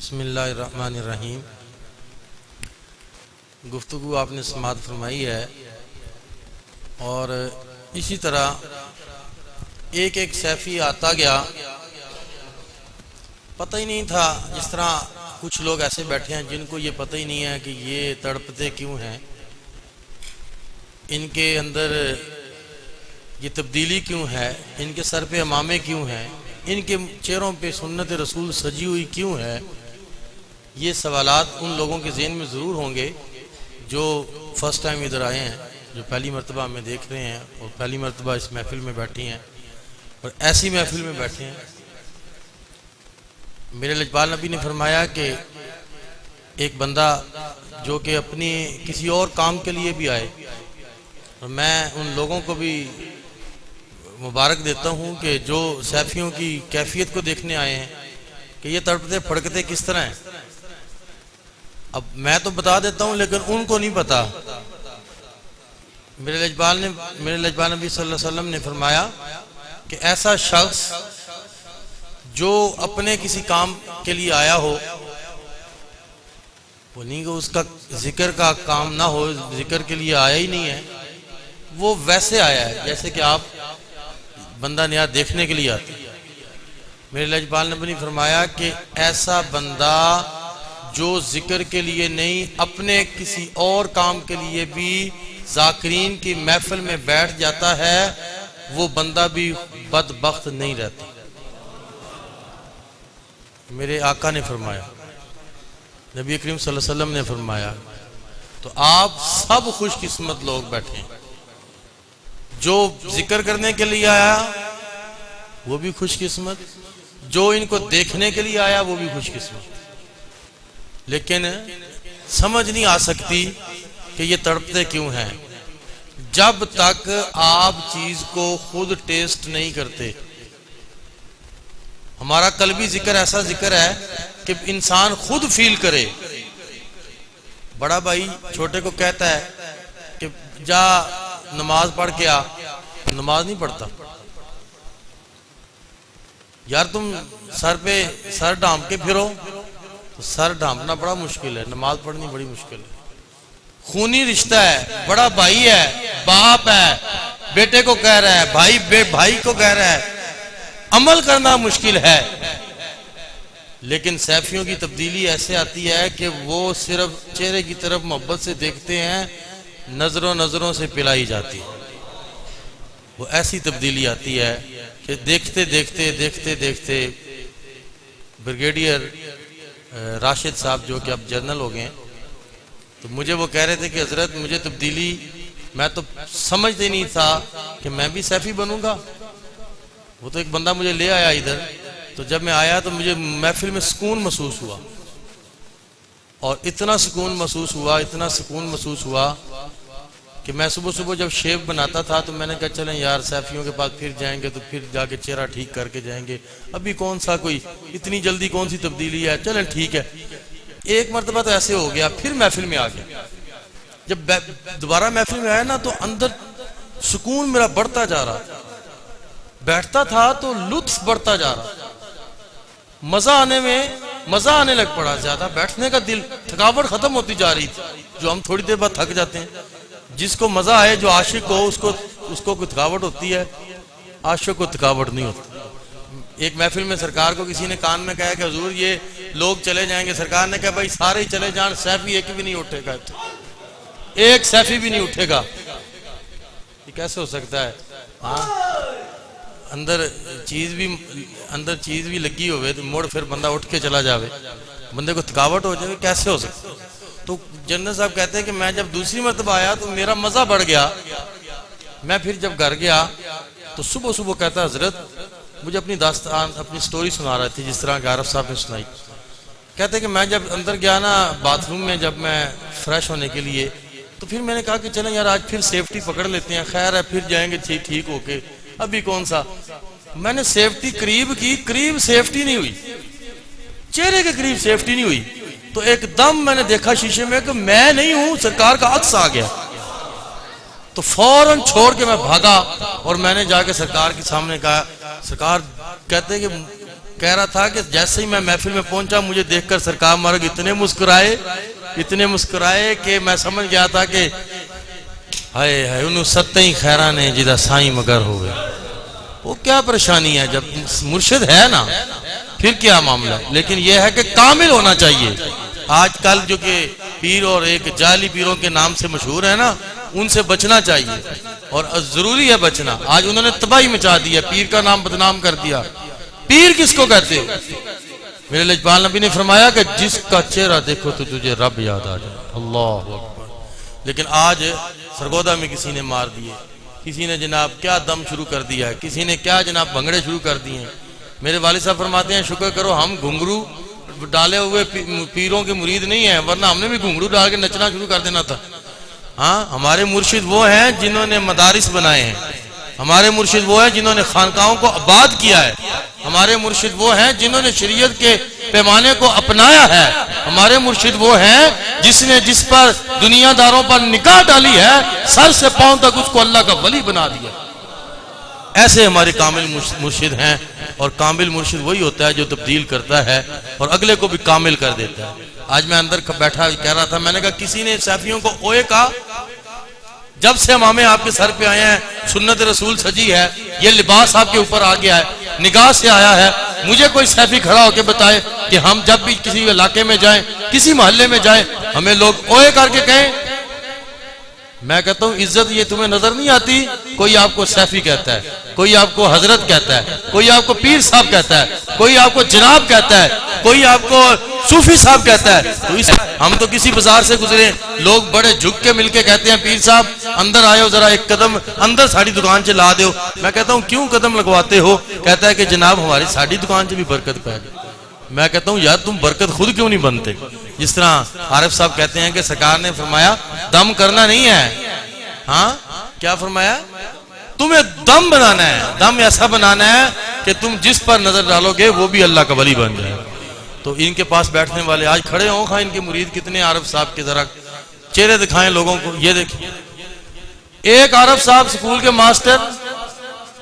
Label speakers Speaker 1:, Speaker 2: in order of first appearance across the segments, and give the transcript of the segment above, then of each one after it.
Speaker 1: بسم اللہ الرحمن الرحیم۔ گفتگو آپ نے سماعت فرمائی ہے اور اسی طرح ایک ایک سیفی آتا گیا، پتہ ہی نہیں تھا۔ جس طرح کچھ لوگ ایسے بیٹھے ہیں جن کو یہ پتہ ہی نہیں ہے کہ یہ تڑپتے کیوں ہیں، ان کے اندر یہ تبدیلی کیوں ہے، ان کے سر پہ امامے کیوں ہیں، ان کے چہروں پہ سنت رسول سجی ہوئی کیوں ہے۔ یہ سوالات ان لوگوں کے ذہن میں ضرور ہوں گے جو فرسٹ ٹائم ادھر آئے ہیں، جو پہلی مرتبہ ہمیں دیکھ رہے ہیں اور پہلی مرتبہ اس محفل میں بیٹھی ہیں اور ایسی محفل میں بیٹھے ہیں۔ میرے لجپال نبی نے فرمایا کہ ایک بندہ جو کہ اپنی کسی اور کام کے لیے بھی آئے، اور میں ان لوگوں کو بھی مبارک دیتا ہوں کہ جو سیفیوں کی کیفیت کو دیکھنے آئے ہیں کہ یہ تڑپتے پھڑکتے کس طرح ہیں۔ اب میں تو بتا دیتا ہوں لیکن ان کو نہیں پتا۔ میرے لجپال نبی صلی اللہ علیہ وسلم نے فرمایا کہ ایسا شخص جو اپنے کسی کام کے لیے آیا ہو، وہ نہیں کہ اس کا ذکر کا کام نہ ہو، ذکر کے لیے آیا ہی نہیں ہے، وہ ویسے آیا ہے جیسے کہ آپ بندہ نیا دیکھنے کے لیے آتے ہیں۔ میرے لجپال نبی نے فرمایا کہ ایسا بندہ جو ذکر کے لیے نہیں اپنے کسی اور کام کے لیے بھی ذاکرین کی محفل میں بیٹھ جاتا ہے، وہ بندہ بھی بدبخت نہیں رہتا۔ میرے آقا نے فرمایا، نبی کریم صلی اللہ علیہ وسلم نے فرمایا، تو آپ سب خوش قسمت لوگ بیٹھے ہیں۔ جو ذکر کرنے کے لیے آیا وہ بھی خوش قسمت، جو ان کو دیکھنے کے لیے آیا وہ بھی خوش قسمت، لیکن سمجھ نہیں آ سکتی کہ یہ تڑپتے کیوں ہیں جب تک آپ چیز کو خود ٹیسٹ نہیں کرتے۔ ہمارا قلبی ذکر ایسا ذکر ہے کہ انسان خود فیل کرے۔ بڑا بھائی چھوٹے کو کہتا ہے کہ جا نماز پڑھ کے آ، نماز نہیں پڑھتا۔ یار تم سر پہ سر ڈھانپ کے پھرو، تو سر ڈھانپنا بڑا مشکل ہے، نماز پڑھنی بڑی مشکل ہے۔ خونی رشتہ ہے، بڑا بھائی ہے، باپ ہے، بیٹے کو کہہ رہا ہے، بھائی کو کہہ رہا ہے، عمل کرنا مشکل ہے۔ لیکن سیفیوں کی تبدیلی ایسے آتی ہے کہ وہ صرف چہرے کی طرف محبت سے دیکھتے ہیں، نظروں سے پلائی جاتی ہے۔ وہ ایسی تبدیلی آتی ہے کہ دیکھتے دیکھتے بریگیڈیئر راشد صاحب جو کہ اب جنرل ہو گئے ہیں، تو مجھے وہ کہہ رہے تھے کہ حضرت مجھے تبدیلی، میں تو سمجھتے نہیں تھا کہ میں بھی سیفی بنوں گا۔ وہ تو ایک بندہ مجھے لے آیا ادھر، تو جب میں آیا تو مجھے محفل میں سکون محسوس ہوا، اور اتنا سکون محسوس ہوا کہ میں صبح جب شیو بناتا تھا تو میں نے کہا چلیں یار سیفیوں کے پاس پھر جائیں گے تو پھر جا کے چہرہ ٹھیک کر کے جائیں گے، ابھی کون سا کوئی اتنی جلدی کون سی تبدیلی ہے، چلیں ٹھیک ہے۔ ایک مرتبہ تو ایسے ہو گیا، پھر محفل میں آ گیا۔ جب دوبارہ محفل میں آیا نا تو اندر سکون میرا بڑھتا جا رہا، بیٹھتا تھا تو لطف بڑھتا جا رہا، مزہ آنے لگ پڑا، زیادہ بیٹھنے کا دل، تھکاوٹ ختم ہوتی جا رہی تھی، جو ہم تھوڑی دیر بعد تھک جاتے ہیں۔ جس کو مزہ آئے، جو عاشق ہو، اس کو کوئی تھکاوٹ ہوتی ہے، عاشق کو تھکاوٹ نہیں ہوتی۔ ایک محفل میں سرکار کو کسی نے کان میں کہا کہ حضور یہ لوگ چلے جائیں گے، سرکار نے کہا بھائی سارے ہی چلے جان، سیفی ایک بھی نہیں اٹھے گا، ایک سیفی بھی نہیں اٹھے گا۔ یہ کیسے ہو سکتا ہے؟ اندر چیز بھی لگی ہوئے تو موڑ پھر بندہ اٹھ کے چلا جاوے، بندے کو تھکاوٹ ہو جائے، کیسے ہو سکتا ہے؟ تو جنرل صاحب کہتے ہیں کہ میں جب دوسری مرتبہ آیا تو میرا مزہ بڑھ گیا۔ میں پھر جب گھر گیا تو صبح کہتا حضرت مجھے اپنی داستان، اپنی سٹوری سنا رہے تھے جس طرح کہ عارف صاحب نے سنائی۔ کہتے ہیں کہ میں جب اندر گیا نا باتھ روم میں، جب میں فریش ہونے کے لیے، تو پھر میں نے کہا کہ چلیں یار آج پھر سیفٹی پکڑ لیتے ہیں، خیر ہے پھر جائیں گے ٹھیک ہو کے، ابھی کون سا۔ میں نے سیفٹی قریب سیفٹی نہیں ہوئی، چہرے کے قریب سیفٹی نہیں ہوئی، تو ایک دم میں نے دیکھا شیشے میں کہ میں نہیں ہوں، سرکار کا عکس آ گیا۔ تو فوراً چھوڑ کے میں بھاگا اور میں نے جا کے سرکار کے سامنے کہا، سرکار کہتے کہ کہہ رہا تھا کہ جیسے ہی میں محفل میں پہنچا مجھے دیکھ کر سرکار مارگ اتنے مسکرائے کہ میں سمجھ گیا تھا کہ ہائے ہائے انہوں ستیں ہی خیران ہیں جدہ سائیں مگر ہو گئے. وہ کیا پریشانی ہے جب مرشد ہے نا پھر کیا معاملہ ہے. لیکن یہ ہے کہ کامل ہونا چاہیے. آج کل جو کہ پیر اور ایک جعلی پیروں کے نام سے مشہور ہے نا ان سے بچنا چاہیے اور ضروری ہے بچنا. آج انہوں نے تباہی مچا دیا, پیر کا نام بدنام کر دیا. پیر کس کو کہتے ہو؟ میرے لجپال نبی نے فرمایا کہ جس کا چہرہ دیکھو تو تجھے رب یاد آ جائے. اللہ اکبر. لیکن آج سرگودا میں کسی نے مار دیے, کسی نے جناب کیا دم شروع کر دیا ہے, کسی نے کیا جناب بھنگڑے شروع کر دیے ہیں. میرے والد صاحب فرماتے ہیں شکر کرو ہم گھنگرو ڈالے ہوئے پیروں کے مرید نہیں ہیں, ورنہ ہم نے بھی گھنگرو ڈال کے نچنا شروع کر دینا تھا. ہاں ہمارے مرشد وہ ہیں جنہوں نے مدارس بنائے ہیں, ہمارے مرشد وہ ہیں جنہوں نے خانقاہوں کو آباد کیا ہے, ہمارے مرشد وہ ہیں جنہوں نے شریعت کے پیمانے کو اپنایا ہے, ہمارے مرشد وہ ہیں جس پر دنیا داروں پر نگاہ ڈالی ہے سر سے پاؤں تک اس کو اللہ کا ولی بنا دیا. ایسے ہمارے کامل مرشد ہیں, اور کامل مرشد وہی ہوتا ہے جو تبدیل کرتا ہے اور اگلے کو بھی کامل کر دیتا ہے. آج میں اندر بیٹھا کہہ رہا تھا, میں نے کہا کسی نے سیفیوں کو اوئے کہا. جب سے امامے آپ کے سر پہ آئے ہیں سنت رسول سجی ہے, یہ لباس آپ کے اوپر آ گیا ہے, نگاہ سے آیا ہے. مجھے کوئی سیفی کھڑا ہو کے بتائے کہ ہم جب بھی کسی علاقے میں جائیں, کسی محلے میں جائیں, ہمیں لوگ اوئے کر کے کہیں. میں کہتا ہوں عزت یہ تمہیں نظر نہیں آتی؟ کوئی آپ کو سیفی کہتا ہے, کوئی آپ کو حضرت کہتا ہے, کوئی آپ کو پیر صاحب کہتا ہے, کوئی آپ کو جناب کہتا ہے, کوئی آپ کو صوفی صاحب کہتا ہے. تو ہم تو کسی بازار سے گزرے, لوگ بڑے جھک کے مل کے کہتے ہیں پیر صاحب اندر آئے ہو, ذرا ایک قدم اندر ساڑی دکان سے لا دیو. میں کہتا ہوں کیوں قدم لگواتے ہو؟ کہتا ہے کہ جناب ہماری ساڑی دکان سے بھی برکت پہ جائے. میں کہتا ہوں یار تم برکت خود کیوں نہیں بنتے؟ جس طرح عارف صاحب کہتے ہیں کہ سرکار نے فرمایا دم کرنا نہیں ہے. ہاں کیا فرمایا؟ تمہیں دم بنانا ہے, دم ایسا بنانا ہے کہ تم جس پر نظر ڈالو گے وہ بھی اللہ کا ولی بن جائے. تو ان کے پاس بیٹھنے والے آج کھڑے ہوں, خواہ ان کے مرید کتنے عارف صاحب کے ذرا چہرے دکھائیں لوگوں کو. یہ دیکھیں ایک عارف صاحب سکول کے ماسٹر,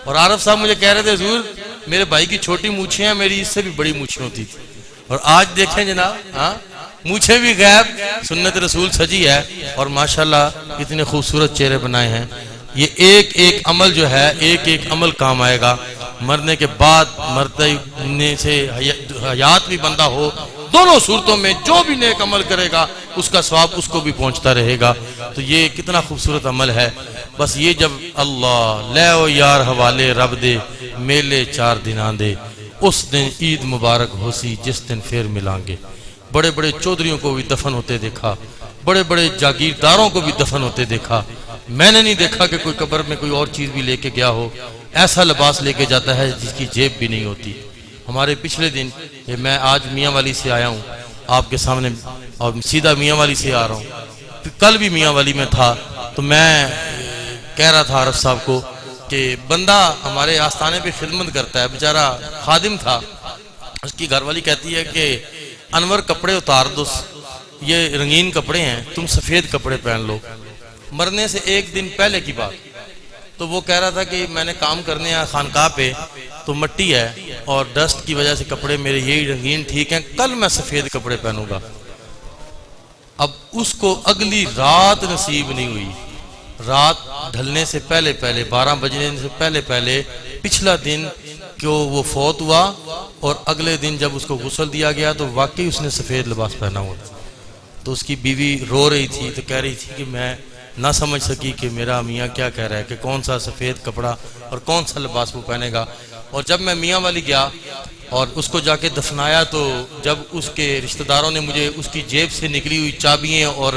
Speaker 1: اور عارف صاحب مجھے کہہ رہے تھے حضور میرے بھائی کی چھوٹی مونچھیں ہیں, میری اس سے بھی بڑی مونچھیں ہوتی تھی. اور آج دیکھیں جناب, ہاں مونچھیں بھی غیب, سنت رسول سجی ہے, اور ماشاءاللہ اتنے خوبصورت چہرے بنائے ہیں. یہ ایک ایک عمل جو ہے, ایک ایک عمل کام آئے گا. مرنے کے بعد مرنے سے حیات بھی بندہ ہو, دونوں صورتوں میں جو بھی نیک عمل کرے گا اس کا ثواب اس کو بھی پہنچتا رہے گا. تو یہ کتنا خوبصورت عمل ہے. بس یہ جب اللہ لے او یار حوالے رب دے میلے 4 دناں دے, اس دن عید مبارک ہو سی جس دن پھر ملیں گے. بڑے بڑے چودھریوں کو بھی دفن ہوتے دیکھا, بڑے بڑے جاگیرداروں کو بھی دفن ہوتے دیکھا. میں نے نہیں دیکھا کہ کوئی قبر میں کوئی اور چیز بھی لے کے گیا ہو. ایسا لباس لے کے جاتا ہے جس کی جیب بھی نہیں ہوتی. ہمارے پچھلے دن میں آج میاں والی سے آیا ہوں آپ کے سامنے, اور سیدھا میاں والی سے آ رہا ہوں. کل بھی میاں والی میں تھا, تو میں کہہ رہا تھا عارف صاحب کو کہ بندہ ہمارے آستانے پہ خدمت کرتا ہے, بیچارہ خادم تھا. اس کی گھر والی کہتی ہے کہ انور کپڑے اتار دو, یہ رنگین کپڑے ہیں, تم سفید کپڑے پہن لو. مرنے سے ایک دن پہلے کی بات. تو وہ کہہ رہا تھا کہ میں نے کام کرنے ہیں خانقاہ پہ, تو مٹی ہے اور ڈسٹ کی وجہ سے کپڑے میرے یہی رنگین ٹھیک ہیں, کل میں سفید کپڑے پہنوں گا. اب اس کو اگلی رات نصیب نہیں ہوئی. رات ڈھلنے سے پہلے 12 بجنے سے پہلے پچھلا دن کہ وہ فوت ہوا, اور اگلے دن جب اس کو غسل دیا گیا تو واقعی اس نے سفید لباس پہنا ہوا تھا. تو اس کی بیوی رو رہی تھی, تو کہہ رہی تھی کہ میں نہ سمجھ سکی کہ میرا میاں کیا کہہ رہا ہے, کہ کون سا سفید کپڑا اور کون سا لباس وہ پہنے گا. اور جب میں میاں والی گیا اور اس کو جا کے دفنایا, تو جب اس کے رشتہ داروں نے مجھے اس کی جیب سے نکلی ہوئی چابیاں اور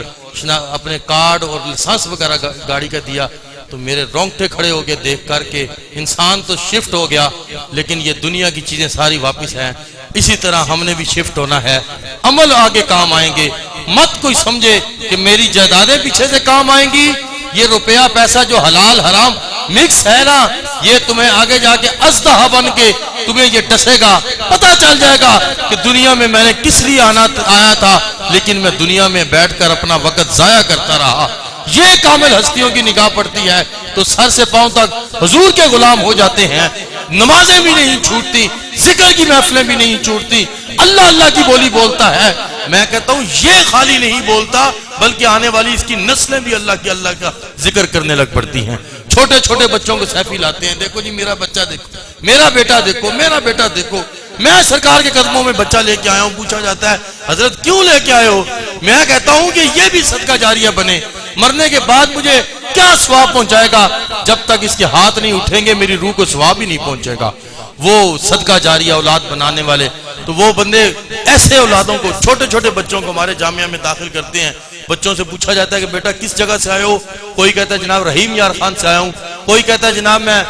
Speaker 1: اپنے کارڈ اور لائسنس وغیرہ گاڑی کا دیا, تو میرے رونگٹے کھڑے ہو گئے دیکھ کر کے انسان تو شفٹ ہو گیا, لیکن یہ دنیا کی چیزیں ساری واپس ہیں. اسی طرح ہم نے بھی شفٹ ہونا ہے. عمل آگے کام آئیں گے. مت کوئی سمجھے کہ میری جائیدادیں پیچھے سے کام آئیں گی. یہ روپیہ پیسہ جو حلال حرام مکس ہے نا, یہ تمہیں آگے جا کے اژدہا بن کے تمہیں یہ ڈسے گا. پتہ چل جائے گا کہ دنیا میں میں نے کس لیے آیا تھا, لیکن میں دنیا میں بیٹھ کر اپنا وقت ضائع کرتا رہا. یہ کامل ہستیوں کی نگاہ پڑتی ہے تو سر سے پاؤں تک حضور کے غلام ہو جاتے ہیں. نمازیں بھی نہیں چھوٹتی، ذکر کی محفلیں بھی نہیں چھوٹتی، اللہ اللہ کی بولی بولتا ہے۔ میں کہتا ہوں یہ خالی نہیں بولتا بلکہ آنے والی اس کی نسلیں بھی اللہ کا ذکر کرنے لگ پڑتی ہیں۔ چھوٹے چھوٹے بچوں کو سیلفی لاتے ہیں، دیکھو جی میرا بچہ دیکھو، میرا بیٹا دیکھو، میرا بیٹا دیکھو۔ میں سرکار کے قدموں میں بچہ لے کے آیا ہوں، پوچھا جاتا ہے حضرت کیوں لے کے آئے ہو؟ میں کہتا ہوں کہ یہ بھی صدقہ جاریہ بنے، مرنے کے بعد مجھے کیا ثواب پہنچائے گا؟ جب تک اس کے ہاتھ نہیں اٹھیں گے میری روح کو ثواب ہی نہیں پہنچے گا۔ وہ صدقہ جاریہ اولاد بنانے والے، تو وہ بندے ایسے اولادوں کو، چھوٹے چھوٹے بچوں کو ہمارے جامعہ میں داخل کرتے ہیں۔ بچوں سے پوچھا جاتا ہے کہ بیٹا کس جگہ سے آئے ہو؟ کوئی کہتا ہے جناب رحیم یار خان سے آیا ہوں، کوئی کہتا ہے جناب میں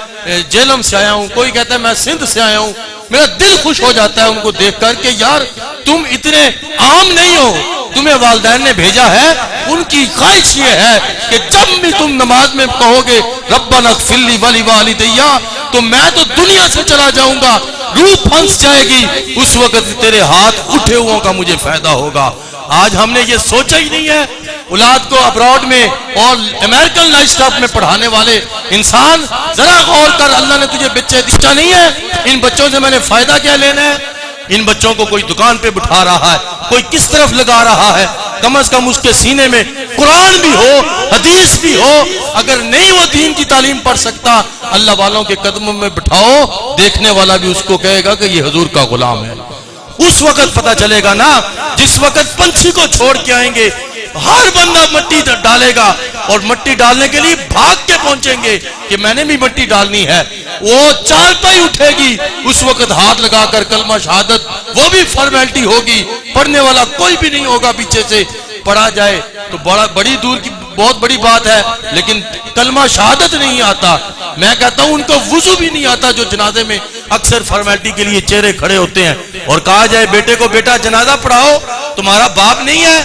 Speaker 1: جیلم سے آیا ہوں، کوئی کہتا ہے میں سندھ سے آیا ہوں۔ میرا دل خوش ہو جاتا ہے ان کو دیکھ کر کہ یار تم اتنے عام نہیں ہو، تمہیں والدین نے بھیجا ہے۔ ان کی خواہش یہ ہے کہ جب بھی تم نماز میں کہو گے ربنا اغفر لی ولوالدی، تو میں تو دنیا سے چلا جاؤں گا، روح پھنس جائے گی، اس وقت تیرے ہاتھ اٹھے ہوں کا مجھے فائدہ ہوگا۔ آج ہم نے یہ سوچا ہی نہیں ہے۔ اولاد کو ابراڈ میں اور امریکن لائف سٹاف میں پڑھانے والے انسان ذرا غور کر، اللہ نے تجھے بچے دیا نہیں ہے، ان بچوں سے میں نے فائدہ کیا لینا ہے؟ ان بچوں کو کوئی دکان پہ بٹھا رہا ہے، کوئی کس طرف لگا رہا ہے، کم از کم اس کے سینے میں قرآن بھی ہو، حدیث بھی ہو۔ اگر نہیں وہ دین کی تعلیم پڑھ سکتا، اللہ والوں کے قدموں میں بٹھاؤ، دیکھنے والا بھی اس کو کہے گا کہ یہ حضور کا غلام ہے۔ اس وقت پتہ چلے گا نا جس وقت پنچھی کو چھوڑ کے آئیں گے، ہر بندہ مٹی ڈالے گا اور مٹی ڈالنے کے لیے بھاگ کے پہنچیں گے کہ میں نے بھی مٹی ڈالنی ہے۔ وہ چارپائی اٹھے گی، اس وقت ہاتھ لگا کر کلمہ شہادت، وہ بھی فارمیلٹی ہوگی، پڑھنے والا کوئی بھی نہیں ہوگا پیچھے سے۔ پڑھا جائے تو بڑی دور کی بہت بڑی بات ہے، لیکن کلمہ شہادت نہیں آتا۔ میں کہتا ہوں ان کو وضو بھی نہیں آتا جو جنازے میں اکثر فارمیلٹی کے لیے چہرے کھڑے ہوتے ہیں، اور کہا جائے بیٹے کو بیٹا جنازہ پڑھاؤ، تمہارا باپ نہیں ہے؟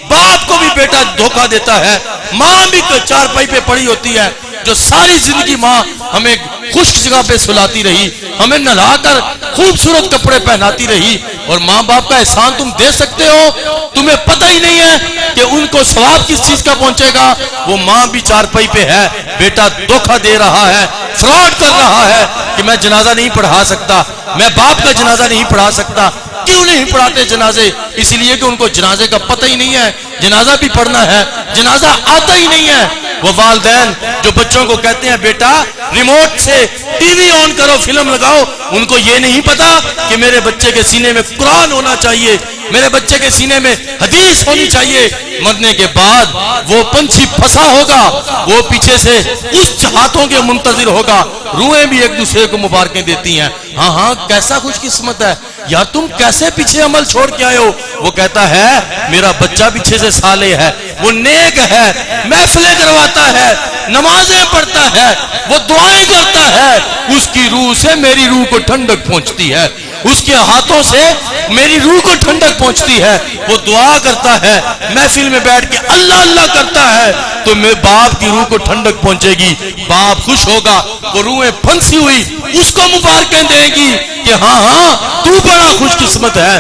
Speaker 1: باپ کو بھی بیٹا دھوکہ دیتا ہے، ماں بھی چارپائی پہ پڑی ہوتی ہے، جو ساری زندگی ماں ہمیں خشک جگہ پہ سلاتی رہی، ہمیں نہلا کر خوبصورت کپڑے پہناتی رہی، اور ماں باپ کا احسان تم دے سکتے ہو؟ تمہیں پتہ ہی نہیں ہے کہ ان کو ثواب کس چیز کا پہنچے گا۔ وہ ماں بھی چارپائی پہ ہے، بیٹا دھوکہ دے رہا ہے، فراڈ کر رہا ہے کہ میں جنازہ نہیں پڑھا سکتا، میں باپ کا جنازہ نہیں پڑھا سکتا۔ کیوں نہیں پڑھاتے جنازے؟ اس لیے کہ ان کو جنازے کا پتہ ہی نہیں ہے، جنازہ بھی پڑھنا ہے، جنازہ آتا ہی نہیں ہے۔ وہ والدین جو بچوں کو کہتے ہیں بیٹا ریموٹ سے ٹی وی آن کرو، فلم لگاؤ، ان کو یہ نہیں پتا کہ میرے بچے کے سینے میں قرآن ہونا چاہیے، میرے بچے کے سینے میں حدیث ہونی چاہیے۔ مرنے کے بعد وہ پنچھی پھنسا ہوگا، وہ پیچھے سے اس ہاتھوں کے منتظر ہوگا، روحیں بھی ایک دوسرے کو مبارکیں دیتی ہیں۔ ہاں ہاں کیسا خوش قسمت ہے یار، تم کیسے پیچھے عمل چھوڑ کے آئے ہو؟ وہ کہتا ہے میرا بچہ پیچھے سے صالح ہے، وہ نیک ہے، محفلیں کرواتا ہے، نمازیں پڑھتا ہے، وہ دعائیں کرتا ہے، اس کی روح سے میری روح کو ٹھنڈک پہنچتی ہے، اس کے ہاتھوں سے میری روح کو ٹھنڈک پہنچتی ہے، وہ دعا کرتا ہے، محفل میں بیٹھ کے اللہ اللہ کرتا ہے، تو میرے باپ کی روح کو ٹھنڈک پہنچے گی، باپ خوش ہوگا، وہ روحیں پھنسی ہوئی اس کو مبارکیں دے گی کہ ہاں ہاں تو بڑا خوش قسمت ہے،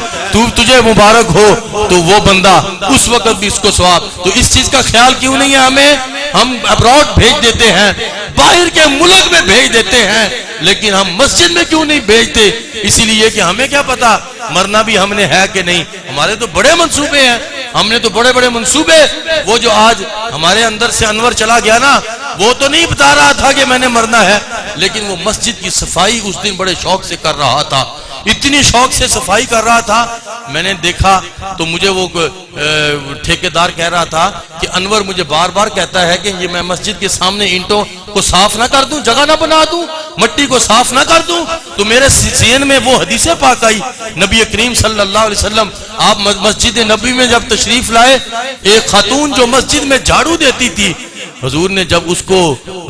Speaker 1: تجھے مبارک ہو۔ تو وہ بندہ اس وقت بھی اس کو ثواب۔ تو اس چیز کا خیال کیوں نہیں ہے ہمیں؟ ہم ابراڈ بھیج دیتے ہیں، باہر کے ملک میں بھیج دیتے ہیں، لیکن ہم مسجد میں کیوں نہیں بھیجتے؟ اسی لیے کہ ہمیں کیا پتا مرنا بھی ہم نے ہے کہ نہیں۔ ہمارے تو بڑے منصوبے ہیں، ہم نے تو بڑے بڑے منصوبے۔ وہ جو آج ہمارے اندر سے انور چلا گیا نا، وہ تو نہیں بتا رہا تھا کہ میں نے مرنا ہے، لیکن وہ مسجد کی صفائی اس دن بڑے شوق سے کر رہا تھا، اتنی شوق سے صفائی کر رہا تھا۔ میں نے دیکھا تو مجھے وہ ٹھیکیدار کہہ رہا تھا کہ انور مجھے بار بار کہتا ہے کہ یہ میں مسجد کے سامنے اینٹوں کو صاف نہ کر دوں، جگہ نہ بنا دوں، مٹی کو صاف نہ کر دوں۔ تو میرے ذہن میں وہ حدیث پاک آئی، نبی کریم صلی اللہ علیہ وسلم آپ مسجد نبی میں جب تشریف لائے، ایک خاتون جو مسجد میں جھاڑو دیتی تھی، حضور نے جب اس کو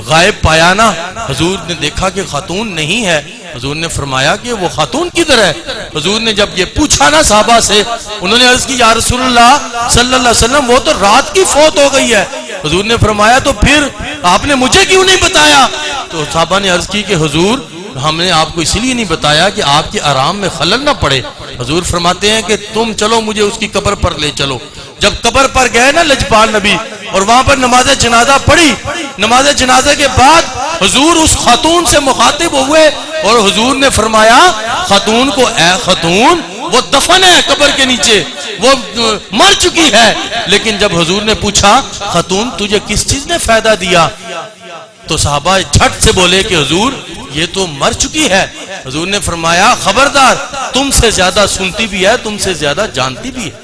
Speaker 1: غائب پایا نا، حضور نے دیکھا کہ خاتون نہیں ہے، حضور نے فرمایا کہ وہ خاتون کدھر ہے؟ حضور نے جب یہ پوچھا نا صحابہ سے، انہوں نے عرض کی یا رسول اللہ صلی اللہ علیہ وسلم وہ تو رات کی فوت ہو گئی ہے۔ حضور نے فرمایا تو پھر آپ نے مجھے کیوں نہیں بتایا؟ تو صحابہ نے عرض کی کہ حضور ہم نے آپ کو اس لیے نہیں بتایا کہ آپ کے آرام میں خلل نہ پڑے۔ حضور فرماتے ہیں کہ تم چلو مجھے اس کی قبر پر لے چلو۔ جب قبر پر گئے نا لجپال نبی اور وہاں پر نماز جنازہ پڑھی، نماز جنازہ کے بعد حضور اس خاتون سے مخاطب ہوئے اور حضور نے فرمایا خاتون کو اے خاتون وہ دفن ہے قبر کے نیچے, وہ مر چکی ہے. لیکن جب حضور نے پوچھا خاتون تجھے کس چیز نے فائدہ دیا, تو صحابہ جھٹ سے بولے کہ حضور یہ تو مر چکی ہے. حضور نے فرمایا خبردار, تم سے زیادہ سنتی بھی ہے, تم سے زیادہ جانتی بھی ہے,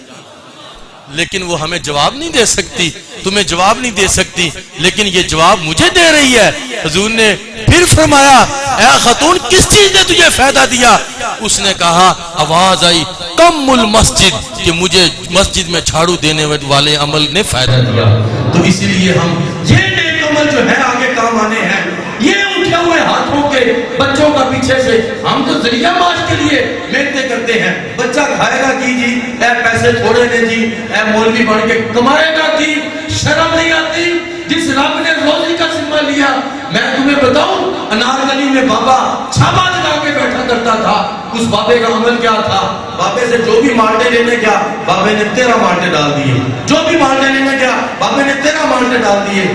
Speaker 1: لیکن وہ ہمیں جواب نہیں دے سکتی, تمہیں جواب نہیں دے سکتی, لیکن یہ جواب مجھے دے رہی ہے. حضور نے پھر فرمایا اے خاتون کس چیز نے تجھے فائدہ دیا؟ اس نے کہا آواز آئی کم المسجد, کہ مجھے مسجد میں جھاڑو دینے والے عمل نے فائدہ دیا.
Speaker 2: تو اسی لیے ہم یہ نیک عمل جو ہے آگے کام آنے ہیں, یہ اٹھے ہوئے ہاتھوں کے بچوں کا پیچھے سے ہم تو ذریعہ معاش کے لیے محنتیں کرتے ہیں. بچہ کھائے گا کی جی, اے پیسے تھوڑے نے جی, اے مولوی بن کے کمائے گا کی, شرم نہیں آتی؟ جس رب نے روزی کا ذمہ لیا, میں تمہیں بتاؤں انار گلی میں بابا چھاپا لگا کے بیٹھا کرتا تھا. اس بابے کا عمل کیا تھا؟ بابے سے جو بھی مالٹے لینے گیا بابے نے 13 مالٹے ڈال دیے, جو بھی مالٹے لینے گیا بابے نے 13 مالٹے ڈال دیے.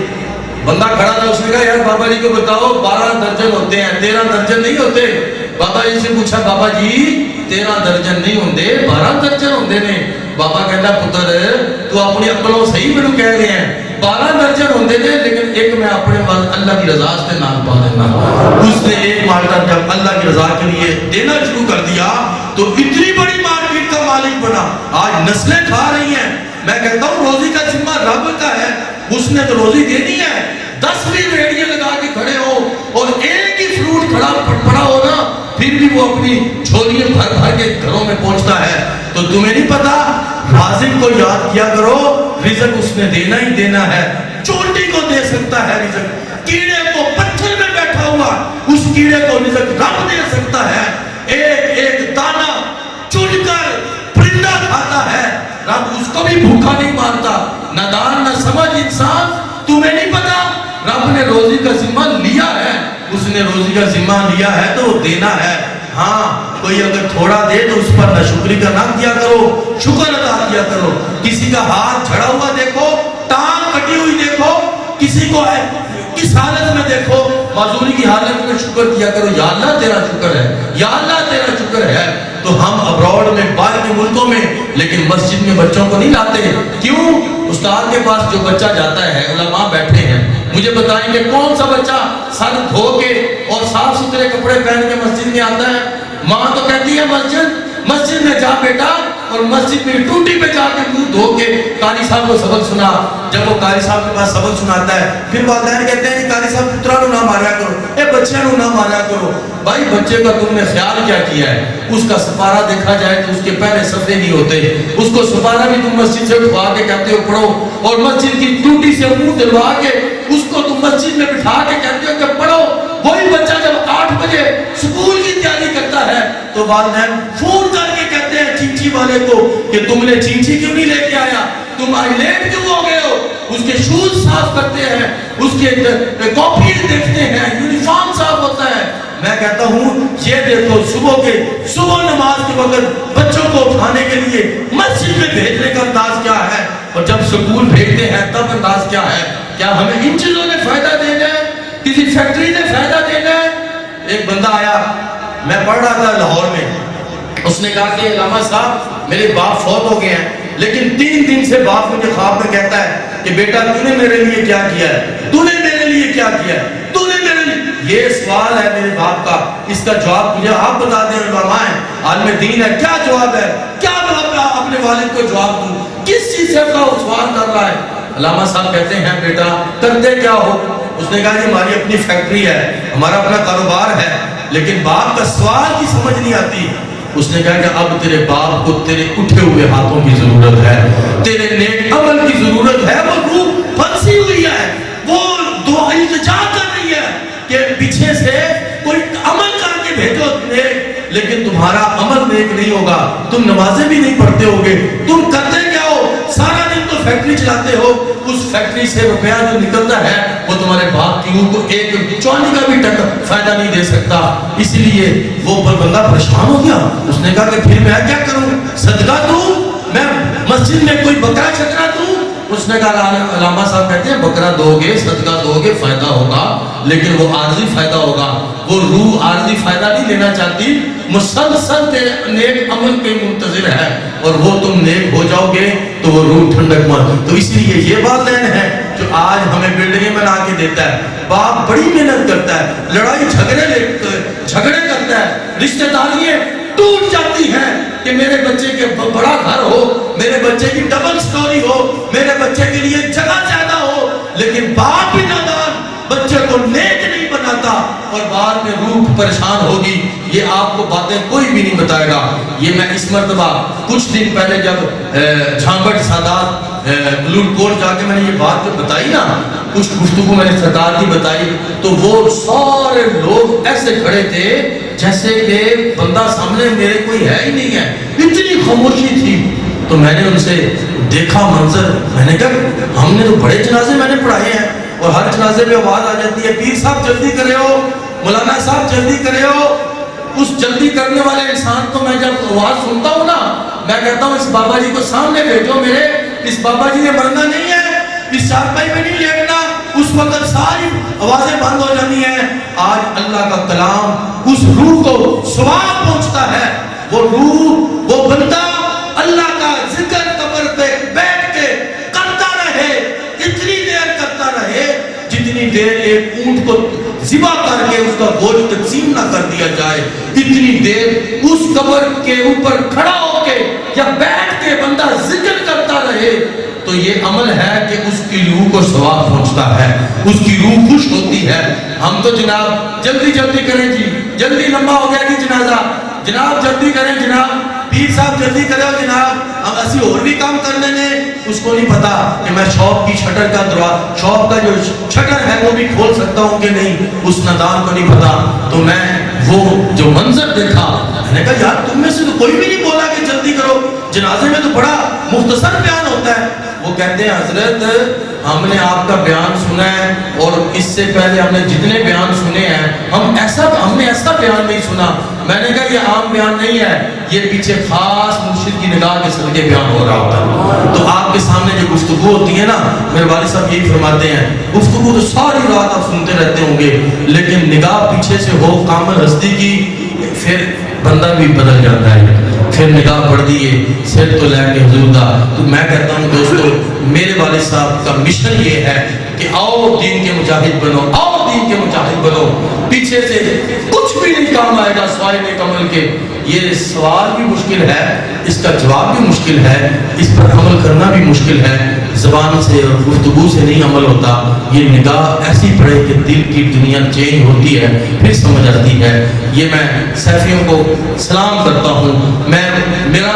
Speaker 2: بندہ کھڑا تھا, اس نے کہا یار بابا جی کو بتاؤ 12 درجن ہوتے ہیں, 13 درجن نہیں ہوتے. بابا جی سے پوچھا بابا جی 13 درجن نہیں ہوندے 12 درجن ہوندے نے. بابا کہتا پتر تو اپنی عقلوں صحیح میں کہہ رہے ہیں 12 درجن ہوندے نے, لیکن ایک میں اپنے اللہ کی رضا سے نام پا دینا. اس نے ایک مالٹا جب اللہ کی رضا کے لیے دینا شروع کر دیا تو اتنی بڑی مارکیٹ کا مالک بنا. آج نسلیں کھا رہی ہیں. میں کہتا ہوں روزی کا ذمہ رب کا ہے, اس نے تو روزی دینی ہے. 10 بھی ریڑیاں لگا کے کھڑے ہو اور ایک ہی فروٹ کھڑا پڑا ہو نا, پھر بھی وہ اپنی جھولیاں بھر بھر کے گھروں میں پہنچتا ہے. تو تمہیں نہیں پتا رازق کو یاد کیا کرو, رزق اس نے دینا ہی دینا ہے. چونٹی کو دے سکتا ہے رزق, کیڑے کو پتھر میں بیٹھا ہوا اس کیڑے کو رزق رب دے سکتا ہے. ایک ایک دانہ چن کر پرندہ کھاتا ہے, رب اس کو بھی بھوکا نہیں مارتا. نادان نہ سمجھ انسان, تمہیں نہیں پتا رب نے روزی کا ذمہ لیا ہے, اس نے روزی کا ذمہ لیا ہے تو وہ دینا ہے. ہاں کوئی اگر تھوڑا دے تو اس پر ناشکری کا نہ کیا کرو, شکر ادا کیا کرو. کسی کا ہاتھ جھڑا ہوا دیکھو, ٹانگ کٹی ہوئی دیکھو, کسی کو کس حالت میں دیکھو, معذوری کی حالت میں شکر کیا کرو, یا اللہ تیرا شکر ہے, یا اللہ تیرا شکر ہے. تو ہم ابراڈ میں باہر کے ملکوں میں لیکن مسجد میں بچوں کو نہیں لاتے. کیوں؟ استاد کے پاس جو بچہ جاتا ہے, علماء بیٹھے ہیں, مجھے بتائیں کہ کون سا بچہ سر دھو کے اور صاف ستھرے کپڑے پہن کے مسجد میں آتا ہے؟ ماں تو کہتی ہے مسجد میں جا بیٹا, اور مسجد میں ٹوٹی پہ جا کے منہ دھو کے قاری صاحب کو سبق سنا. جب وہ قاری صاحب کے پاس سبق سناتا ہے, پھر والدین کہتے ہیں کہ قاری صاحب پترا نو نہ ماریا کرو, اے بچے نو نہ ماریا کرو. بھائی بچے کا تم نے خیال کیا کیا ہے؟ اس کا سپارہ دیکھا جائے تو اس کے پہلے صفحے نہیں ہوتے, اس کو سپارہ بھی تم مسجد سے اٹھوا کے کہتے ہو پڑھو, اور مسجد کی ٹوٹی سے منہ دلوا کے اس کو تم مسجد میں بٹھا کے کہتے ہو کہ پڑھو. وہی بچہ جب 8 بجے سکول کی تیاری کرتا ہے تو والدین فون کر کے کہتے ہیں چینچی والے کو کہ تم نے چینچی کیوں نہیں لے کے آیا, تم آج لیٹ کیوں ہو گئے ہو. اس کے شوز صاف کرتے ہیں, اس کے کاپیز دیکھتے ہیں, یونیفارم صاف ہوتا ہے. میں کہتا ہوں یہ دیکھو صبح نماز کے وقت بچوں کو اٹھانے کے لیے مسجد میں بھیجنے کا انداز کیا ہے, اور جب سکول بھیجتے ہیں تب انداز کیا ہے. کیا ہمیں ان چیزوں نے فائدہ دینا ہے؟ کسی فیکٹری نے فائدہ دینا ہے؟ ایک بندہ آیا, میں پڑھ رہا تھا لاہور میں, اس نے کہا کہ علامہ صاحب میرے باپ فوت ہو گئے ہیں, لیکن 3 دن سے باپ مجھے خواب میں کہتا ہے کہ بیٹا تو نے میرے لیے کیا کیا ہے, تو نے میرے لیے کیا کیا ہے, تو نے میرے لیے. یہ سوال ہے میرے باپ کا, اس کا جواب مجھے آپ بتا دیں, علماء ہیں, عالم دین ہے, کیا جواب ہے, کیا باپ اپنے والد کو جواب دوں, کس چیز سے کا سوال کر رہا ہے. علامہ صاحب کہتے ہیں بیٹا کرتے کیا ہو؟ اس نے کہا کہ ہماری اپنی فیکٹری ہے, ہمارا اپنا کاروبار ہے, لیکن باپ کا سوال کی سمجھ نہیں آتی. اس نے کہا کہ اب تیرے باپ کو تیرے اٹھے ہوئے ہاتھوں کی ضرورت ہے, تیرے نیک عمل کی ضرورت ہے. وہ روح پھنسی ہوئی ہے, وہ دعا التجا کر رہی ہے کہ پیچھے سے کوئی عمل کر کے بھیجو نیک, لیکن تمہارا عمل نیک نہیں ہوگا, تم نمازیں بھی نہیں پڑھتے ہوگے, تم کرتے کیا ہو؟ سارا دن تو فیکٹری چلاتے ہو, اس فیکٹری سے روپیہ جو نکلتا ہے وہ تمہارے باپ کی روح کو ایک چوانی کا بھی فائدہ نہیں دے سکتا. اس لیے وہ بندہ پریشان ہو گیا. اس نے کہا کہ پھر میں کیا کروں, صدقہ دوں, میں مسجد میں کوئی بکرا شکرا دوں, اس نے کہا علامہ صاحب کہتے ہیں بکرا دو گے صدقہ دو گے فائدہ ہوگا لیکن وہ عارضی فائدہ ہوگا، وہ روح عارضی فائدہ نہیں لینا چاہتی، مسلسل نیک عمل کے منتظر ہے، اور وہ تم نیک ہو جاؤ گے تو وہ روح ٹھنڈک مت۔ تو اس لیے یہ والدین ہے جو آج ہمیں بلڈنگیں بنا کے دیتا ہے، باپ بڑی محنت کرتا ہے، لڑائی جھگڑے کرتا ہے، رشتہ داریاں ٹوٹ جاتی ہیں کہ میرے بچے کے بڑا گھر ہو، میرے بچے کی ڈبل سٹوری ہو، میرے بچے کے لیے جگہ زیادہ ہو، لیکن باپ بھی نادان بچے کو نیک نہیں بناتا اور بعد میں روح پریشان ہوگی۔ یہ آپ کو باتیں کوئی بھی نہیں بتائے گا۔ یہ میں اس مرتبہ کچھ دن پہلے جب جھانگڑ سادات کلوڈ کوٹ جا کے میں نے یہ بات جو بتائی نا، کچھ گفتگو میں نے سرکار کی بتائی، تو وہ سارے لوگ ایسے کھڑے تھے جیسے کہ بندہ سامنے میرے کوئی ہے ہی نہیں ہے، اتنی خاموشی تھی۔ تو میں نے ان سے دیکھا منظر، میں نے کہا ہم نے تو بڑے جنازے میں نے پڑھائے ہیں اور ہر جنازے پہ آواز آ جاتی ہے پیر صاحب جلدی کرے ہو، مولانا صاحب جلدی کرے ہو۔ اس جلدی کرنے والے انسان کو میں جب آواز سنتا ہوں نا، میں کہتا ہوں اس بابا جی کو سامنے بھیجو، میرے اس بابا جی نے مرنا نہیں ہے، اس چارپائی پہ نہیں لیٹنا۔ اس وقت ساری آوازیں بند ہو جاتی ہیں۔ آج اللہ کا کلام اس روح کو ثواب پہنچتا ہے، وہ روح وہ بندہ اللہ کا ذکر قبر پہ بیٹھ کے کرتا رہے، اتنی دیر کرتا رہے جتنی دیر ایک اونٹ کو ذبح کر کے اس کا گوشت تقسیم نہ کر دیا جائے، اتنی دیر اس قبر کے اوپر کھڑا ہو کے یا بیٹھ کے بندہ ذکر کرتا رہے، تو یہ عمل ہے کہ اس کی روح کو ثواب پہنچتا ہے، اس کی روح خوش ہوتی ہے۔ ہم تو جناب جلدی جلدی کریں جی، جلدی لمبا ہو گیا جی جنازہ، جناب جلدی کریں جناب، پیر صاحب جلدی کرو جناب، ہم اسی اور بھی کام کر لینے۔ اس کو نہیں پتا کہ میں شاپ کی شٹر کا دروازہ، شاپ کا جو شٹر ہے وہ بھی کھول سکتا ہوں کہ نہیں، اس نادان کو نہیں پتا۔ تو میں وہ جو منظر دیکھا، میں نے کہا یار تم میں سے تو کوئی بھی نہیں بولا کہ جلدی کرو، جنازے میں تو بڑا مختصر بیان ہوتا ہے۔ وہ کہتے ہیں حضرت ہم نے آپ کا بیان سنا ہے اور اس سے پہلے ہم نے جتنے بیان سنے ہیں ہم نے ایسا بیان نہیں سنا۔ میں نے کہا یہ عام بیان نہیں ہے، یہ پیچھے خاص مرشد کی نگاہ کے صدقے بیان ہو رہا ہوتا ہے۔ تو آپ کے سامنے جو گفتگو ہوتی ہے نا، میرے والد صاحب یہی فرماتے ہیں گفتگو تو ساری رات آپ سنتے رہتے ہوں گے، لیکن نگاہ پیچھے سے ہو کامل ہستی کی، پھر بندہ بھی بدل جاتا ہے، پھر نگاہ پڑ دیئے سر تو لے کے حضور دا۔ تو میں کہتا ہوں دوستو میرے والد صاحب کا مشن یہ ہے کہ آؤ دین کے مجاہد بنو، آؤ دین کے مجاہد بنو، پیچھے سے کچھ بھی نہیں کام آئے گا سوائے نیک عمل کے۔ یہ سوال بھی مشکل ہے، اس کا جواب بھی مشکل ہے، اس پر عمل کرنا بھی مشکل ہے۔ زبان سے اور گفتگو سے نہیں عمل ہوتا، یہ نگاہ ایسی پڑے کہ دل کی دنیا چینج ہوتی ہے، پھر سمجھ آتی ہے۔ یہ میں سیفیوں کو سلام کرتا ہوں، میرا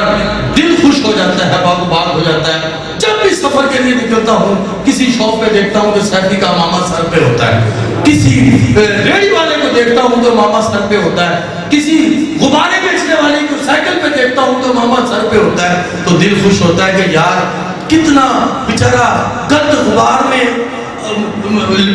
Speaker 2: دل خوش ہو جاتا ہے، باغ باغ ہو جاتا ہے جب بھی سفر کے لیے نکلتا ہوں، کسی شاپ پہ دیکھتا ہوں تو سیفی کا ماما سر پہ ہوتا ہے، کسی ریڑی والے کو دیکھتا ہوں تو ماما سر پہ ہوتا ہے، کسی غبارے بیچنے والے کو سائیکل پہ دیکھتا ہوں تو ماما سر پہ ہوتا ہے، تو دل خوش ہوتا ہے کہ یار کتنا بیچارہ گرد غبار میں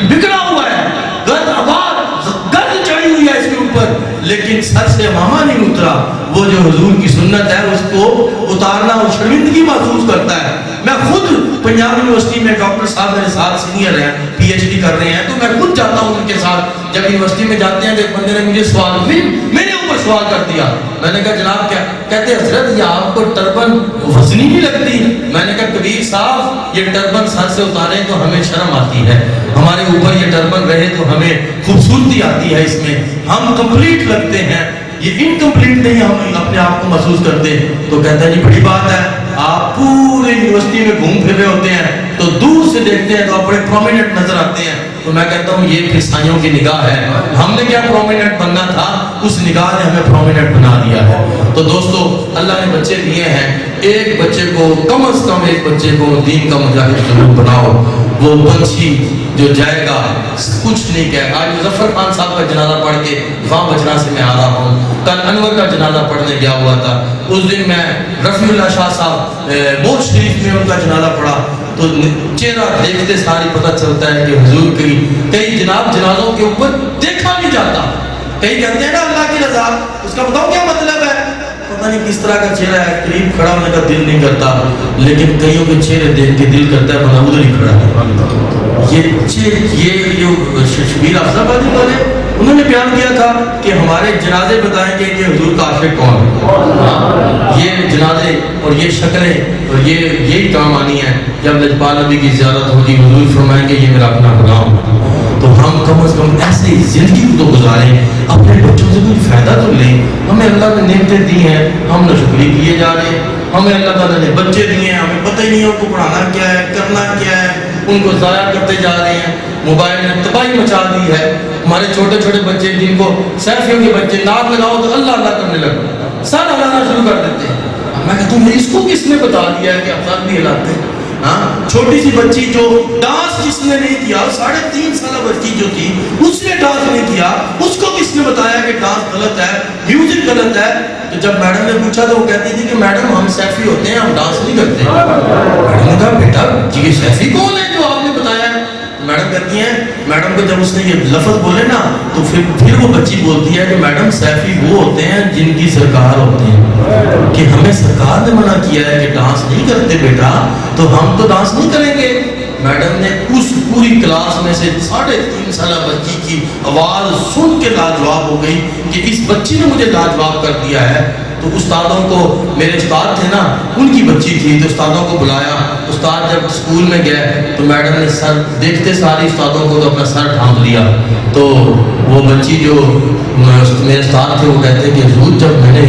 Speaker 2: بکھرا ہوا ہے، گرد آباد گرد چڑھی ہوئی ہے اس کے اوپر، لیکن سر سے ماما نہیں اترا۔ وہ جو حضور کی سنت ہے اس کو اتارنا وہ شرمندگی محسوس کرتا ہے۔ میں خود پنجاب یونیورسٹی میں ڈاکٹر صاحب میرے ساتھ سینئر ہیں، پی ایچ ڈی کر رہے ہیں، تو میں خود جاتا ہوں ان کے ساتھ۔ جب یونیورسٹی میں جاتے ہیں تو ایک بندے نے مجھے سوال میرے اوپر سوال کر دیا، میں نے کہا جناب کیا؟ کہتے حضرت یہ آپ کو ٹربن وزنی نہیں لگتی؟ میں نے کہا کبیر صاحب یہ ٹربن سر سے اتارے تو ہمیں شرم آتی ہے، ہمارے اوپر یہ ٹربن رہے تو ہمیں خوبصورتی آتی ہے، اس میں ہم کمپلیٹ لگتے ہیں، یہ انکمپلیٹ نہیں ہم اپنے آپ کو محسوس کرتے۔ تو کہتا ہے جی بڑی بات ہے، آپ پورے یونیورسٹی میں گھوم پھر رہے ہوتے ہیں تو دور سے دیکھتے ہیں تو آپ بڑے پرومیننٹ نظر آتے ہیں۔ تو میں کہتا ہوں یہ عیسائیوں کی نگاہ ہے، ہم نے کیا پرومیننٹ بننا تھا، اس نگاہ نے ہمیں پرومیننٹ بنا دیا ہے۔ تو دوستو اللہ نے بچے دیے ہیں، ایک بچے کو کم از کم ایک بچے کو دین کا مجاہد ضرور بناؤ۔ وہ پنچھی جو جائے گا کچھ نہیں کہے گا۔ آج مظفر خان صاحب کا جنازہ پڑھ کے وہاں بجنا سے میں آ رہا ہوں، کل انور کا جنازہ پڑھنے گیا ہوا تھا، اس دن میں رفیع اللہ شاہ صاحب موت شریف میں ان کا جنازہ پڑھا تو چہرہ دیکھتے ساری پتہ چلتا ہے کہ حضور کی کئی جناب جنازوں کے اوپر دیکھا نہیں جاتا، کئی کہتے ہیں نا اللہ کی رضا، اس کا بتاؤ کیا مطلب ہے؟ پتہ پتہ نہیں کس طرح کا چہرہ ہے, قریب کھڑا ہونے کا دل نہیں کرتا, لیکن کئیوں کے چہرے دیکھ کے دل کرتا ہے بنا ادھر ہی کھڑا ہے. یہ جو شبیر افضل آبادی والے انہوں نے بیان کیا تھا کہ ہمارے جنازے بتائیں گے کہ حضور کا عاشق کون ہے. یہ جنازے اور یہ شکلیں اور یہی کام آنی ہے. جب لجپال نبی کی زیارت ہوگی حضور فرمائیں گے یہ میرا اپنا غلام, تو ہم کم از کم ایسے زندگی کو تو گزاریں, اپنے بچوں سے کچھ فائدہ تو لیں. ہمیں اللہ نے نعمتیں دی ہیں, ہم ناشکری کیے جا رہے ہیں. ہمیں اللہ تعالیٰ نے بچے دیے ہیں, ہمیں پتہ ہی نہیں ہے ان کو پڑھانا کیا ہے, کرنا کیا ہے, ان کو ضائع کرتے جا رہے ہیں. موبائل نے تباہی مچا دی ہے. ہمارے چھوٹے چھوٹے بچے جن کو سیفیوں کے بچے ناک لگاؤ تو اللہ اللہ کرنے لگے, سر ہلانا شروع کر دیتے ہیں. میں کہتا ہوں اس کو کس نے بتا دیا ہے کہ آپ سر بھی ہلاتے ہیں؟ ہاں, چھوٹی سی بچی جو ڈانس جس نے نہیں کیا, 3.5 سالہ بچی جو تھی اس نے ڈانس نہیں کیا, اس کو کس نے بتایا کہ ڈانس غلط ہے, میوزک غلط ہے؟ تو جب میڈم نے پوچھا تو وہ کہتی تھی کہ میڈم ہم سیفی ہوتے ہیں, ہم ڈانس نہیں کرتے. میڈم نے کہا بیٹا یہ سیفی کون ہے جو آپ نے بتایا ہے؟ میڈم کہتی ہیں, میڈم کو جب اس نے یہ لفظ بولے نا تو پھر وہ بچی بولتی ہے کہ میڈم سیفی وہ ہوتے ہیں جن کی سرکار ہوتے ہیں, کہ ہمیں سرکار نے منع کیا ہے کہ ڈانس نہیں کرتے بیٹا, تو ہم تو ڈانس نہیں کریں گے. میڈم نے اس پوری کلاس میں سے 3.5 سالہ بچی کی آواز سن کے لاجواب ہو گئی کہ اس بچی نے مجھے لاجواب کر دیا ہے. تو استادوں کو, میرے استاد تھے نا, ان کی بچی تھی, تو استادوں کو بلایا. استاد جب اسکول میں گئے تو میڈم نے سر دیکھتے سارے استادوں کو تو اپنا سر ڈھانپ لیا. تو وہ بچی جو میرے استاد تھے وہ کہتے کہ حضور جب میں نے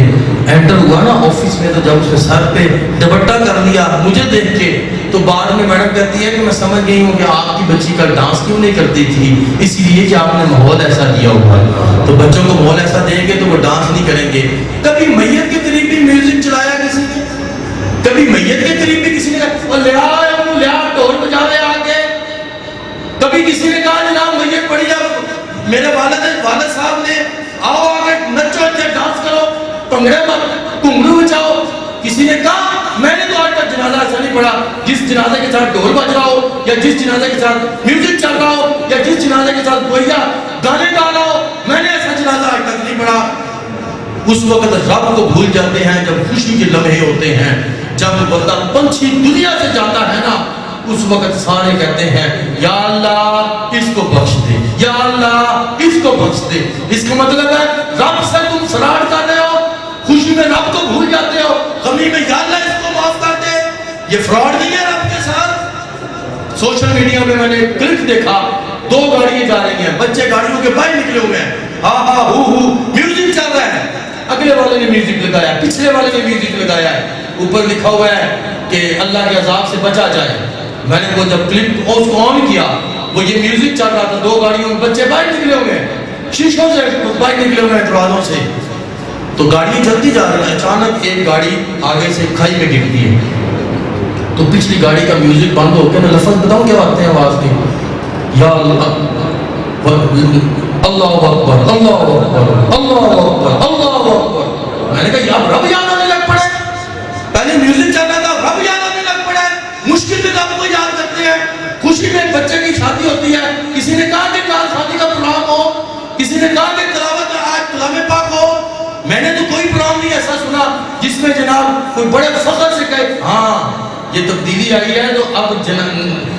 Speaker 2: انٹر ہوا نا آفس میں, تو جب اس نے سر پہ دوپٹہ کر لیا مجھے دیکھ کے, تو بعد میں میڈم کہتی ہے کہ میں سمجھ گئی ہوں کہ آپ کی بچی کا ڈانس کیوں نہیں کرتی تھی, اس لیے کہ آپ نے ماحول ایسا دیا ہوا ہے. تو بچوں کو ماحول ایسا دیں گے تو وہ ڈانس نہیں کریں گے. کبھی میت کے قریب بھی میوزک چلایا کسی نے, کبھی میت کے قریب بھی کسی نے لیا ڈھول بجا رہے آگے. کبھی کسی نے کہا جناب میت پڑی جب میرے والد صاحب نے آؤ آگے نچو ڈانس کرو, گھنگرو بچاؤ. کسی نے کہا میں نے تو آج تک جنازہ ایسا نہیں پڑھا جس جنازے کے ساتھ ڈھول بج رہا ہو, یا جس جنازے کے ساتھ میوزک چل رہا ہو, یا جس جنازے کے ساتھ گویا گانے گا رہا ہو. میں نے ایسا جنازہ آج تک نہیں پڑھا. اس وقت رب کو بھول جاتے ہیں جب خوشی کے لمحے ہوتے ہیں. جب بندہ پنچھی دنیا سے جاتا ہے نا, اس وقت سارے کہتے ہیں یا اللہ اس کو بخش دے, یا اللہ اس کو بخش دے. اس کا مطلب ہے رب سے تم سراڑ کر رہے ہو, خوشی میں رب کو بھول جاتے ہو, غمی میں یا اللہ اس کو معاف کر دے. یہ فراڈ نہیں ہے رب کے ساتھ. سوشل میڈیا میں نے کلپ دیکھا, 2 گاڑیاں جا رہی ہیں, بچے گاڑیوں کے باہر نکلے ہوئے ہیں, ہاں ہاں ہو میوزک چل رہا ہے. اگلے والے نے میوزک لگایا, پچھلے والے نے میوزک لگایا ہے, اوپر لکھا ہوا ہے کہ اللہ کے عذاب سے بچا جائے. میں نے وہ جب کلپ اس کو آن کیا, وہ یہ میوزک چل رہا تھا, 2 گاڑیوں میں بچے باہر نکلے ہوئے ہیں, شیشوں سے باہر نکلے ہوئے ہیں, دروازوں سے. تو گاڑی چلتی جا رہی ہے, اچانک ایک گاڑی آگے سے کھائی میں گرتی ہے. تو پچھلی گاڑی کا میوزک بند ہو کے, میں لفظ بتاؤں کیا آتے ہیں آواز کے, یا اللہ اکبر اللہ اکبر اللہ اکبر اللہ اکبر. میں نے کہا یا رب یاد آنے لگ پڑے, پہلے میوزک چل رہا تھا, رب یاد آنے لگ پڑے. مشکل سے رب کو یاد کرتے ہیں. خوشی میں ایک بچے کی شادی ہوتی ہے, کسی نے کہا کہ کل شادی کا پروگرام ہو, کسی نے کہا کہ تلاوت آج کلام پاک ہو. میں نے تو کوئی پروگرام نہیں ایسا سنا جس میں جناب کوئی بڑے فخر سے کہے ہاں یہ تبدیلی آئی ہے, تو اب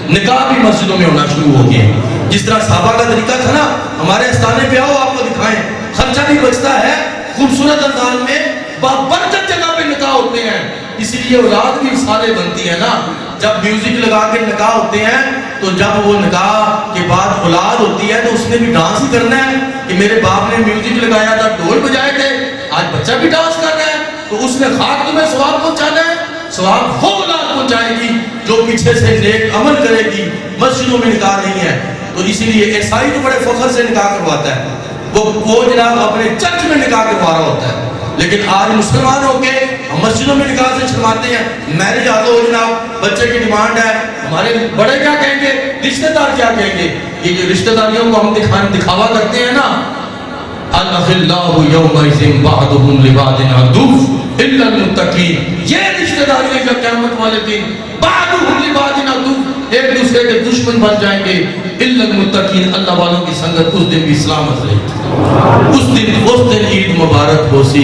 Speaker 2: نکاح بھی مسجدوں میں ہونا شروع ہو گئے. جس طرح صحابہ کا طریقہ تھا نا, ہمارے استانے پہ آؤ آپ کو دکھائیں, خرچہ بھی بچتا ہے, خوبصورت انداز میں بابرکت جگہ پہ نکاح ہوتے ہیں. اسی لیے اولاد بھی سارے بنتی ہے نا. جب میوزک لگا کے نکاح ہوتے ہیں تو جب وہ نکاح کے بعد اولاد ہوتی ہے تو اس نے بھی ڈانس ہی کرنا ہے کہ میرے باپ نے میوزک لگایا تھا, ڈھول بجائے تھے, آج بچہ بھی ڈانس کر رہا ہے, تو اس نے خاک تمہیں ثواب پہنچانا ہے. ثواب وہ اولاد پہنچائے گی جو پیچھے سے نیک عمل کرے گی. مسجدوں میں نکاح نہیں ہے. تو اسی لیے عیسائی تو بڑے فخر سے نکاح کرواتا ہے, وہ جناب اپنے چرچ میں نکاح کروا رہا ہوتا ہے. لیکن آج مسلمان ہو کے ہم مسجدوں میں نکاح سے چھڑواتے ہیں. میرج آ دو جناب, بچے کی ڈیمانڈ ہے, ہمارے بڑے کیا کہیں گے, رشتہ دار کیا کہیں گے. یہ جو رشتہ داریوں کو ہم دکھاوا کرتے ہیں نا, الاخلاء یومئذ بعضهم لبعض عدو الا المتقین, یہ رشتہ داریاں جو قیامت والے دن بعضهم لبعض عدو, ایک دوسرے کے دشمن بن جائیں گے. الا المتقین, اللہ والوں کی سنگت اس دن بھی سلامت رہے. اس دن عید مبارک ہو سی